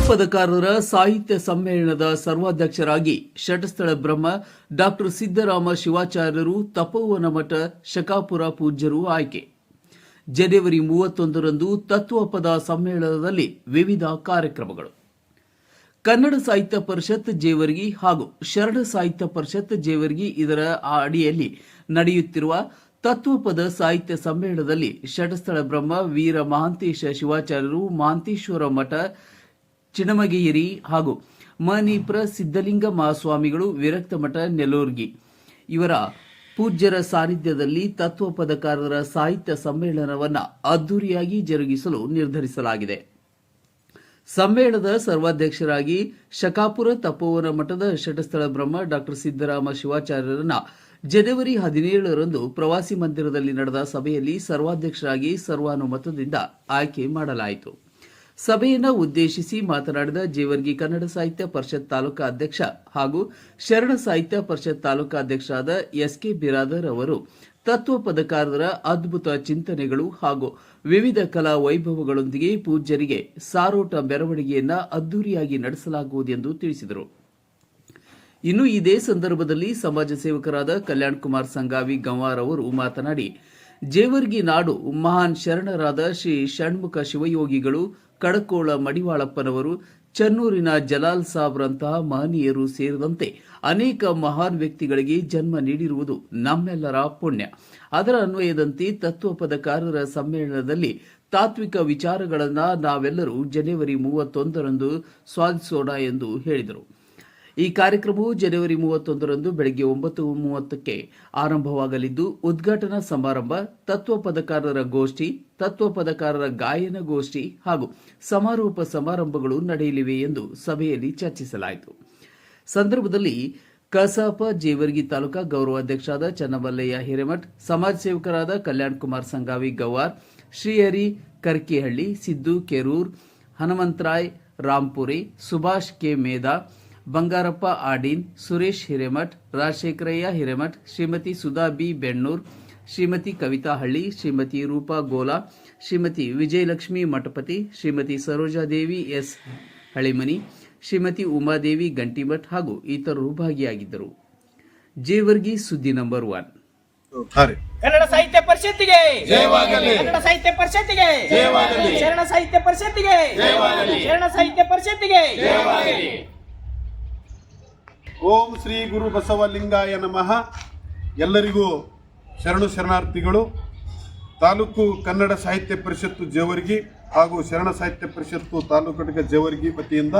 ಪದಕಾರರ ಸಾಹಿತ್ಯ ಸಮ್ಮೇಳನದ ಸರ್ವಾಧ್ಯಕ್ಷರಾಗಿ ಷಟಸ್ಥಳ ಬ್ರಹ್ಮ ಡಾಕ್ಟರ್ ಸಿದ್ದರಾಮ ಶಿವಾಚಾರ್ಯರು, ತಪೋವನ ಮಠ ಶಕಾಪುರ ಪೂಜ್ಯರು ಆಯ್ಕೆ. ಜನವರಿ 31ರಂದು ತತ್ವಪದ ಸಮ್ಮೇಳನದಲ್ಲಿ ವಿವಿಧ ಕಾರ್ಯಕ್ರಮಗಳು. ಕನ್ನಡ ಸಾಹಿತ್ಯ ಪರಿಷತ್ ಜೇವರ್ಗಿ ಹಾಗೂ ಶರಣ ಸಾಹಿತ್ಯ ಪರಿಷತ್ ಜೇವರ್ಗಿ ಇದರ ಅಡಿಯಲ್ಲಿ ನಡೆಯುತ್ತಿರುವ ತತ್ವಪದ ಸಾಹಿತ್ಯ ಸಮ್ಮೇಳನದಲ್ಲಿ ಷಟಸ್ಥಳ ಬ್ರಹ್ಮ ವೀರ ಮಹಾಂತೇಶ ಶಿವಾಚಾರ್ಯರು, ಮಹಾಂತೇಶ್ವರ ಮಠ ಚಿಣಮಗಿರಿ ಹಾಗೂ ಮನೀಪ್ರ ಸಿದ್ದಲಿಂಗ ಮಹಾಸ್ವಾಮಿಗಳು, ವಿರಕ್ತ ಮಠ ನೆಲ್ಲೂರ್ಗಿ ಇವರ ಪೂಜ್ಯರ ಸಾನ್ನಿಧ್ಯದಲ್ಲಿ ತತ್ವಪದಕಾರರ ಸಾಹಿತ್ಯ ಸಮ್ಮೇಳನವನ್ನು ಅದ್ದೂರಿಯಾಗಿ ಜರುಗಿಸಲು ನಿರ್ಧರಿಸಲಾಗಿದೆ. ಸಮ್ಮೇಳನದ ಸರ್ವಾಧ್ಯಕ್ಷರಾಗಿ ಶಕಾಪುರ ತಪೋವನ ಮಠದ ಷಟಸ್ಥಳ ಬ್ರಹ್ಮ ಡಾಕ್ಟರ್ ಸಿದ್ದರಾಮ ಶಿವಾಚಾರ್ಯರನ್ನ ಜನವರಿ 17ರಂದು ಪ್ರವಾಸಿ ಮಂದಿರದಲ್ಲಿ ನಡೆದ ಸಭೆಯಲ್ಲಿ ಸರ್ವಾಧ್ಯಕ್ಷರಾಗಿ ಸರ್ವಾನುಮತದಿಂದ ಆಯ್ಕೆ ಮಾಡಲಾಯಿತು. ಸಭೆಯನ್ನು ಉದ್ದೇಶಿಸಿ ಮಾತನಾಡಿದ ಜೇವರ್ಗಿ ಕನ್ನಡ ಸಾಹಿತ್ಯ ಪರಿಷತ್ ತಾಲೂಕಾ ಅಧ್ಯಕ್ಷ ಹಾಗೂ ಶರಣ ಸಾಹಿತ್ಯ ಪರಿಷತ್ ತಾಲೂಕಾ ಅಧ್ಯಕ್ಷರಾದ ಎಸ್ಕೆ ಬಿರಾದರ್ ಅವರು ತತ್ವಪದಕಾರರ ಅದ್ಭುತ ಚಿಂತನೆಗಳು ಹಾಗೂ ವಿವಿಧ ಕಲಾ ವೈಭವಗಳೊಂದಿಗೆ ಪೂಜ್ಯರಿಗೆ ಸಾರೋಟ ಮೆರವಣಿಗೆಯನ್ನು ಅದ್ದೂರಿಯಾಗಿ ನಡೆಸಲಾಗುವುದೆಂದು ತಿಳಿಸಿದರು. ಇನ್ನು ಇದೇ ಸಂದರ್ಭದಲ್ಲಿ ಸಮಾಜ ಸೇವಕರಾದ ಕಲ್ಯಾಣ್ ಕುಮಾರ್ ಸಂಗಾವಿ ಗಂವಾರ್ ಅವರು ಮಾತನಾಡಿ, ಜೇವರ್ಗಿ ನಾಡು ಮಹಾನ್ ಶರಣರಾದ ಶ್ರೀ ಷಣ್ಮುಖ ಶಿವಯೋಗಿಗಳು, ಕಡಕೋಳ ಮಡಿವಾಳಪ್ಪನವರು, ಚನ್ನೂರಿನ ಜಲಾಲ್ ಸಾಬ್ರಂತಹ ಮಹನೀಯರು ಸೇರಿದಂತೆ ಅನೇಕ ಮಹಾನ್ ವ್ಯಕ್ತಿಗಳಿಗೆ ಜನ್ಮ ನೀಡಿರುವುದು ನಮ್ಮೆಲ್ಲರ ಪುಣ್ಯ. ಅದರ ಅನ್ವಯದಂತೆ ತತ್ವಪದಕಾರರ ಸಮ್ಮೇಳನದಲ್ಲಿ ತಾತ್ವಿಕ ವಿಚಾರಗಳನ್ನು ನಾವೆಲ್ಲರೂ ಜನವರಿ 31ರಂದು ಸ್ವಾದಿಸೋಣ ಎಂದು ಹೇಳಿದರು. ಈ ಕಾರ್ಯಕ್ರಮವು ಜನವರಿ 31ರಂದು ಬೆಳಗ್ಗೆ 9:30ಕ್ಕೆ ಆರಂಭವಾಗಲಿದ್ದು, ಉದ್ಘಾಟನಾ ಸಮಾರಂಭ, ತತ್ವಪದಕಾರರ ಗೋಷ್ಠಿ, ತತ್ವಪದಕಾರರ ಗಾಯನ ಗೋಷ್ಠಿ ಹಾಗೂ ಸಮಾರೋಪ ಸಮಾರಂಭಗಳು ನಡೆಯಲಿವೆ ಎಂದು ಸಭೆಯಲ್ಲಿ ಚರ್ಚಿಸಲಾಯಿತು. ಸಂದರ್ಭದಲ್ಲಿ ಕಸಾಪ ಜೇವರ್ಗಿ ತಾಲೂಕಾ ಗೌರವಾಧ್ಯಕ್ಷರಾದ ಚನ್ನಮಲ್ಲಯ್ಯ ಹಿರೇಮಠ್, ಸಮಾಜ ಸೇವಕರಾದ ಕಲ್ಯಾಣ್ ಕುಮಾರ್ ಸಂಗಾವಿ ಗವಾರ್, ಶ್ರೀಹರಿ ಕರ್ಕಿಹಳ್ಳಿ, ಸಿದ್ದು ಕೆರೂರ್, ಹನುಮಂತರಾಯ್ ರಾಂಪುರಿ, ಸುಭಾಷ್ ಕೆ ಮೇಧಾ, ಬಂಗಾರಪ್ಪ ಆಡೀನ್, ಸುರೇಶ್ ಹಿರೇಮಠ್, ರಾಜಶೇಖರಯ್ಯ ಹಿರೇಮಠ್, ಶ್ರೀಮತಿ ಸುಧಾ ಬಿ ಬೆಣ್ಣೂರ್, ಶ್ರೀಮತಿ ಕವಿತಾ ಹಳ್ಳಿ, ಶ್ರೀಮತಿ ರೂಪಾ ಗೋಲಾ, ಶ್ರೀಮತಿ ವಿಜಯಲಕ್ಷ್ಮಿ ಮಠಪತಿ, ಶ್ರೀಮತಿ ಸರೋಜಾದೇವಿ ಎಸ್ ಹಳಿಮನಿ, ಶ್ರೀಮತಿ ಉಮಾದೇವಿ ಗಂಟಿಮಠ್ ಹಾಗೂ ಇತರರು ಭಾಗಿಯಾಗಿದ್ದರು. ಜೇವರ್ಗಿ ಸುದ್ದಿ ನಂಬರ್ 1. ಕನ್ನಡ ಸಾಹಿತ್ಯ ಪರಿಷತ್ತಿಗೆ ಜಯವಾಗಲಿ. ಕನ್ನಡ ಸಾಹಿತ್ಯ ಪರಿಷತ್ತಿಗೆ ಜಯವಾಗಲಿ. ಶರಣ ಸಾಹಿತ್ಯ ಪರಿಷತ್ತಿಗೆ ಜಯವಾಗಲಿ. ಶರಣ ಸಾಹಿತ್ಯ ಪರಿಷತ್ತಿಗೆ ಜಯವಾಗಲಿ. ಓಂ ಶ್ರೀ ಗುರು ಬಸವಲಿಂಗಾಯ ನಮಃ. ಎಲ್ಲರಿಗೂ ಶರಣಾರ್ಥಿಗಳು. ತಾಲೂಕು ಕನ್ನಡ ಸಾಹಿತ್ಯ ಪರಿಷತ್ತು ಜೇವರ್ಗಿ ಹಾಗೂ ಶರಣ ಸಾಹಿತ್ಯ ಪರಿಷತ್ತು ತಾಲೂಕು ಘಟಕ ಜೇವರ್ಗಿ ವತಿಯಿಂದ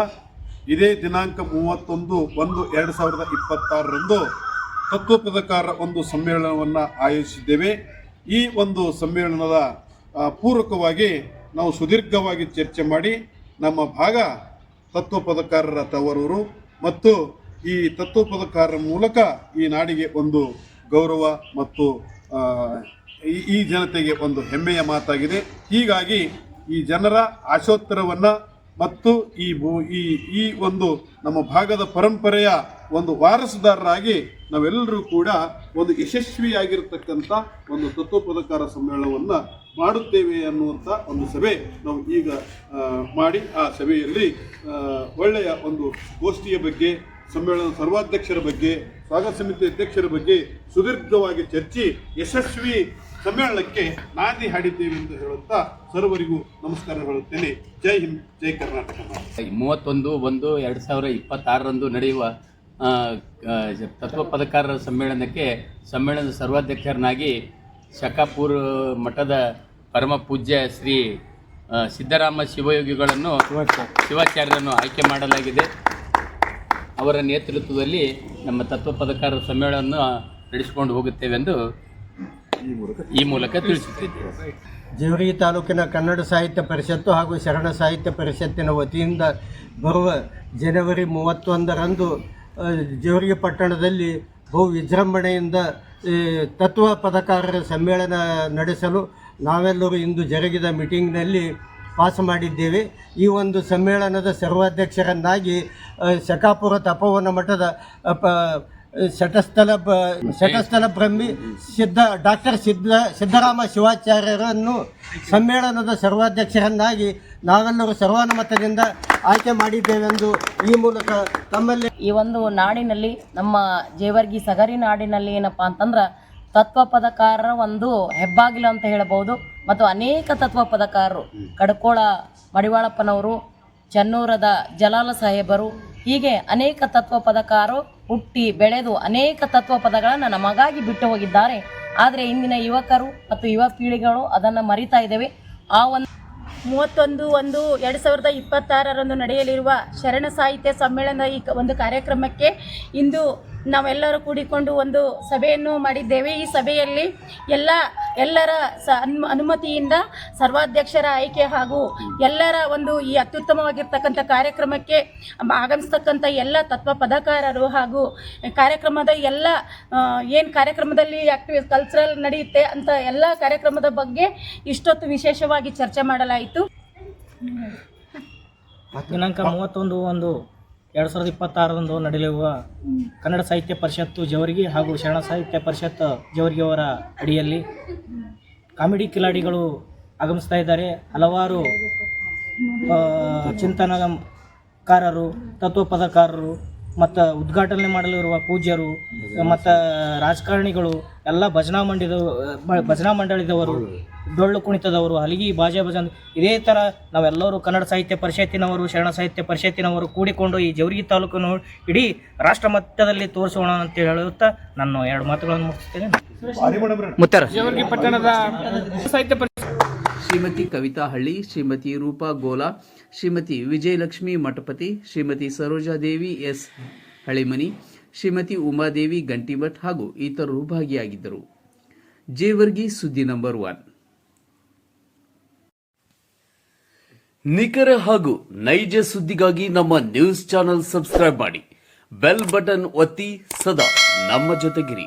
ಇದೇ ದಿನಾಂಕ 31/1/2026ರಂದು ತತ್ವಪದಕಾರರ ಒಂದು ಸಮ್ಮೇಳನವನ್ನು ಆಯೋಜಿಸಿದ್ದೇವೆ. ಈ ಒಂದು ಸಮ್ಮೇಳನದ ಪೂರಕವಾಗಿ ನಾವು ಸುದೀರ್ಘವಾಗಿ ಚರ್ಚೆ ಮಾಡಿ ನಮ್ಮ ಭಾಗ ತತ್ವಪದಕಾರರ ತವರೂರು ಮತ್ತು ಈ ತತ್ವಪದಕಾರರ ಮೂಲಕ ಈ ನಾಡಿಗೆ ಒಂದು ಗೌರವ ಮತ್ತು ಈ ಜನತೆಗೆ ಒಂದು ಹೆಮ್ಮೆಯ ಮಾತಾಗಿದೆ. ಹೀಗಾಗಿ ಈ ಜನರ ಆಶೋತ್ತರವನ್ನು ಮತ್ತು ಈ ಒಂದು ನಮ್ಮ ಭಾಗದ ಪರಂಪರೆಯ ಒಂದು ವಾರಸುದಾರರಾಗಿ ನಾವೆಲ್ಲರೂ ಕೂಡ ಒಂದು ಯಶಸ್ವಿಯಾಗಿರ್ತಕ್ಕಂಥ ಒಂದು ತತ್ವಪದಕಾರ ಸಮ್ಮೇಳನವನ್ನು ಮಾಡುತ್ತೇವೆ ಅನ್ನುವಂಥ ಒಂದು ಸಭೆ ನಾವು ಈಗ ಮಾಡಿ ಆ ಸಭೆಯಲ್ಲಿ ಒಳ್ಳೆಯ ಒಂದು ಗೋಷ್ಠಿಯ ಬಗ್ಗೆ, ಸಮ್ಮೇಳನ ಸರ್ವಾಧ್ಯಕ್ಷರ ಬಗ್ಗೆ, ಸ್ವಾಗತ ಸಮಿತಿ ಅಧ್ಯಕ್ಷರ ಬಗ್ಗೆ ಸುದೀರ್ಘವಾಗಿ ಚರ್ಚಿ ಯಶಸ್ವಿ ಸಮ್ಮೇಳನಕ್ಕೆ ನಾಂದಿ ಹಾಡಿದ್ದೇವೆ ಎಂದು ಹೇಳುತ್ತಾ ಸರ್ವರಿಗೂ ನಮಸ್ಕಾರ ಹೇಳುತ್ತೇನೆ. ಜೈ ಹಿಂದ್, ಜೈ ಕರ್ನಾಟಕ. 31/1/2026ರಂದು ನಡೆಯುವ ತತ್ವಪದಕಾರರ ಸಮ್ಮೇಳನದ ಸರ್ವಾಧ್ಯಕ್ಷರನ್ನಾಗಿ ಶಕಾಪುರ ಮಠದ ಪರಮ ಪೂಜ್ಯ ಶ್ರೀ ಸಿದ್ದರಾಮ ಶಿವಾಚಾರ್ಯರನ್ನು ಆಯ್ಕೆ ಮಾಡಲಾಗಿದೆ. ಅವರ ನೇತೃತ್ವದಲ್ಲಿ ನಮ್ಮ ತತ್ವಪದಕಾರರ ಸಮ್ಮೇಳನ ನಡೆಸಿಕೊಂಡು ಹೋಗುತ್ತೇವೆಂದು ಈ ಮೂಲಕ ತಿಳಿಸುತ್ತಿದ್ದೇವೆ. ಜೇವರ್ಗಿ ತಾಲೂಕಿನ ಕನ್ನಡ ಸಾಹಿತ್ಯ ಪರಿಷತ್ತು ಹಾಗೂ ಶರಣ ಸಾಹಿತ್ಯ ಪರಿಷತ್ತಿನ ವತಿಯಿಂದ ಬರುವ ಜನವರಿ 31ರಂದು ಜೇವರ್ಗಿ ಪಟ್ಟಣದಲ್ಲಿ ಬಹು ವಿಜೃಂಭಣೆಯಿಂದ ತತ್ವಪದಕಾರರ ಸಮ್ಮೇಳನ ನಡೆಸಲು ನಾವೆಲ್ಲರೂ ಇಂದು ಜರುಗಿದ ಮೀಟಿಂಗ್ನಲ್ಲಿ ಪಾಸ್ ಮಾಡಿದ್ದೇವೆ. ಈ ಒಂದು ಸಮ್ಮೇಳನದ ಸರ್ವಾಧ್ಯಕ್ಷರನ್ನಾಗಿ ಶಕಾಪುರ ತಪೋವನ ಮಠದ ಶಟಸ್ಥಲ ಬ್ರಹ್ಮಿ ಡಾಕ್ಟರ್ ಸಿದ್ದರಾಮ ಶಿವಾಚಾರ್ಯರನ್ನು ಸಮ್ಮೇಳನದ ಸರ್ವಾಧ್ಯಕ್ಷರನ್ನಾಗಿ ನಾವೆಲ್ಲರೂ ಸರ್ವಾನುಮತದಿಂದ ಆಯ್ಕೆ ಮಾಡಿದ್ದೇವೆಂದು ಈ ಮೂಲಕ ತಮ್ಮಲ್ಲಿ ಈ ಒಂದು ನಾಡಿನಲ್ಲಿ ನಮ್ಮ ಜೇವರ್ಗಿ ಸಗರಿ ನಾಡಿನಲ್ಲಿ ಏನಪ್ಪಾ ಅಂತಂದ್ರೆ ತತ್ವ ಪದಕಾರರ ಒಂದು ಹೆಬ್ಬಾಗಿಲು ಅಂತ ಹೇಳಬಹುದು. ಮತ್ತು ಅನೇಕ ತತ್ವ ಪದಕಾರರು ಕಡ್ಕೋಳ ಮಡಿವಾಳಪ್ಪನವರು, ಚನ್ನೂರದ ಜಲಾಲ ಸಾಹೇಬರು, ಹೀಗೆ ಅನೇಕ ತತ್ವ ಪದಕಾರರು ಹುಟ್ಟಿ ಬೆಳೆದು ಅನೇಕ ತತ್ವ ಪದಗಳನ್ನು ನಮಗಾಗಿ ಬಿಟ್ಟು ಹೋಗಿದ್ದಾರೆ. ಆದರೆ ಇಂದಿನ ಯುವಕರು ಮತ್ತು ಯುವ ಪೀಳಿಗೆಗಳು ಅದನ್ನು ಮರಿತಾ ಇದ್ದೇವೆ. ಆ ಒಂದು 31/1/2026 ನಡೆಯಲಿರುವ ಶರಣ ಸಾಹಿತ್ಯ ಸಮ್ಮೇಳನದ ಈ ಒಂದು ಕಾರ್ಯಕ್ರಮಕ್ಕೆ ಇಂದು ನಾವೆಲ್ಲರೂ ಕೂಡಿಕೊಂಡು ಒಂದು ಸಭೆಯನ್ನು ಮಾಡಿದ್ದೇವೆ. ಈ ಸಭೆಯಲ್ಲಿ ಎಲ್ಲರ ಅನುಮತಿಯಿಂದ ಸರ್ವಾಧ್ಯಕ್ಷರ ಆಯ್ಕೆ ಹಾಗೂ ಎಲ್ಲರ ಒಂದು ಈ ಅತ್ಯುತ್ತಮವಾಗಿರ್ತಕ್ಕಂಥ ಕಾರ್ಯಕ್ರಮಕ್ಕೆ ಆಗಮಿಸ್ತಕ್ಕಂಥ ಎಲ್ಲ ತತ್ವ ಪದಕಾರರು ಹಾಗೂ ಕಾರ್ಯಕ್ರಮದ ಎಲ್ಲ ಏನು ಕಾರ್ಯಕ್ರಮದಲ್ಲಿ ಕಲ್ಚರಲ್ ನಡೆಯುತ್ತೆ ಅಂತ ಎಲ್ಲ ಕಾರ್ಯಕ್ರಮದ ಬಗ್ಗೆ ಇಷ್ಟೊತ್ತು ವಿಶೇಷವಾಗಿ ಚರ್ಚೆ ಮಾಡಲಾಯಿತು. ದಿನಾಂಕ 31/1/2026 ನಡೆಯಲಿರುವ ಕನ್ನಡ ಸಾಹಿತ್ಯ ಪರಿಷತ್ತು ಜೇವರ್ಗಿ ಹಾಗೂ ಶರಣ ಸಾಹಿತ್ಯ ಪರಿಷತ್ ಜೇವರ್ಗಿಯವರ ಅಡಿಯಲ್ಲಿ ಕಾಮಿಡಿ ಕಿಲಾಡಿಗಳು ಆಗಮಿಸ್ತಾ ಇದ್ದಾರೆ. ಹಲವಾರು ಚಿಂತನಕಾರರು, ತತ್ವ ಪದಕಾರರು ಮತ್ತು ಉದ್ಘಾಟನೆ ಮಾಡಲಿರುವ ಪೂಜ್ಯರು ಮತ್ತು ರಾಜಕಾರಣಿಗಳು ಎಲ್ಲ ಭಜನಾ ಮಂಡಳಿದವರು, ಡೊಳ್ಳು ಕುಣಿತದವರು, ಹಲಗಿ ಬಾಜೆ ಭಜನ್, ಇದೇ ಥರ ನಾವೆಲ್ಲರೂ ಕನ್ನಡ ಸಾಹಿತ್ಯ ಪರಿಷತ್ತಿನವರು, ಶರಣ ಸಾಹಿತ್ಯ ಪರಿಷತ್ತಿನವರು ಕೂಡಿಕೊಂಡು ಈ ಜೇವರ್ಗಿ ತಾಲೂಕನ್ನು ಇಡೀ ರಾಷ್ಟ್ರ ಮಟ್ಟದಲ್ಲಿ ತೋರಿಸೋಣ ಅಂತ ಹೇಳುತ್ತಾ ನಾನು 2 ಮಾತುಗಳನ್ನು ಮುಗಿಸ್ತೇನೆ. ಜೇವರ್ಗಿ ಪಟ್ಟಣದ ಸಾಹಿತ್ಯ ಶ್ರೀಮತಿ ಕವಿತಾ ಹಳ್ಳಿ, ಶ್ರೀಮತಿ ರೂಪಾ ಗೋಲಾ, ಶ್ರೀಮತಿ ವಿಜಯಲಕ್ಷ್ಮಿ ಮಠಪತಿ, ಶ್ರೀಮತಿ ಸರೋಜಾದೇವಿ ಎಸ್ ಹಳಿಮನಿ, ಶ್ರೀಮತಿ ಉಮಾದೇವಿ ಗಂಟಿಮಠ್ ಹಾಗೂ ಇತರರು ಭಾಗಿಯಾಗಿದ್ದರು. ಜೇವರ್ಗಿ ಸುದ್ದಿ ನಂಬರ್ 1. ನಿಖರ ಹಾಗೂ ನೈಜ ಸುದ್ದಿಗಾಗಿ ನಮ್ಮ ನ್ಯೂಸ್ ಚಾನೆಲ್ ಸಬ್ಸ್ಕ್ರೈಬ್ ಮಾಡಿ, ಬೆಲ್ ಬಟನ್ ಒತ್ತಿ ಸದಾ ನಮ್ಮ ಜೊತೆಗಿರಿ.